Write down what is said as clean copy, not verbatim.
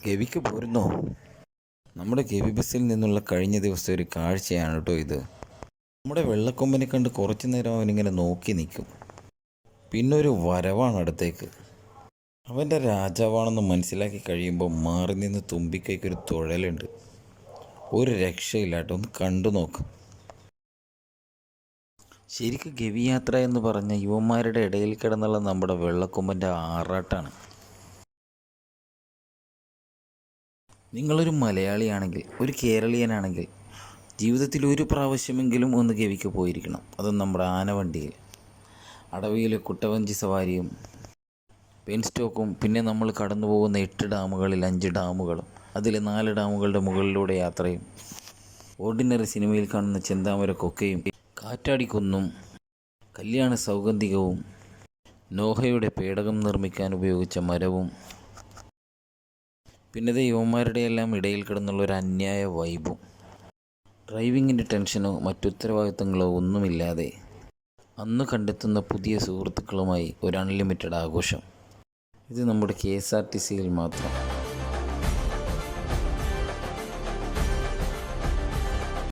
ഗവിക്ക് പോരുന്നോ? നമ്മുടെ ഗവി ബസ്സിൽ നിന്നുള്ള കഴിഞ്ഞ ദിവസത്തെ ഒരു കാഴ്ചയാണ് കേട്ടോ ഇത്. നമ്മുടെ വെള്ളക്കൊമ്പനെ കണ്ട് കുറച്ചു നേരം അവനിങ്ങനെ നോക്കി നിൽക്കും. പിന്നെ ഒരു വരവാണ് അടുത്തേക്ക്. അവൻ്റെ രാജാവാണെന്ന് മനസ്സിലാക്കി കഴിയുമ്പോൾ മാറി നിന്ന് തുമ്പിക്കൈക്കൊരു തുഴലുണ്ട്. ഒരു രക്ഷയില്ല കേട്ടോ, ഒന്ന് കണ്ടു നോക്ക്. ശരിക്കും ഗവി യാത്ര എന്ന് പറഞ്ഞ യുവന്മാരുടെ ഇടയിൽ കിടന്നുള്ള നമ്മുടെ വെള്ളക്കൊമ്പൻ്റെ ആറാട്ടാണ്. നിങ്ങളൊരു മലയാളിയാണെങ്കിൽ, ഒരു കേരളീയനാണെങ്കിൽ ജീവിതത്തിൽ ഒരു പ്രാവശ്യമെങ്കിലും ഒന്ന് ഗവിക്ക് പോയിരിക്കണം. അതും നമ്മുടെ ആനവണ്ടിയിൽ. അടവിയിലെ കുട്ടവഞ്ചി സവാരിയും പെൻ സ്റ്റോക്കും, പിന്നെ നമ്മൾ കടന്നു പോകുന്ന 8 ഡാമുകളിൽ 5 ഡാമുകളും അതിൽ 4 ഡാമുകളുടെ മുകളിലൂടെ യാത്രയും, ഓർഡിനറി സിനിമയിൽ കാണുന്ന ചെന്താമര കൊക്കയും കാറ്റാടിക്കുന്നും കല്യാണ സൗഗന്ധികവും നോഹയുടെ പേടകം നിർമ്മിക്കാൻ ഉപയോഗിച്ച മരവും, പിന്നെ യുവന്മാരുടെ എല്ലാം ഇടയിൽ കിടന്നുള്ള ഒരു അന്യായ വൈബും, ഡ്രൈവിങ്ങിൻ്റെ ടെൻഷനോ മറ്റുത്തരവാദിത്തങ്ങളോ ഒന്നുമില്ലാതെ അന്ന് കണ്ടെത്തുന്ന പുതിയ സുഹൃത്തുക്കളുമായി ഒരു അൺലിമിറ്റഡ് ആഘോഷം. ഇത് നമ്മുടെ KSRTCയിൽ മാത്രം.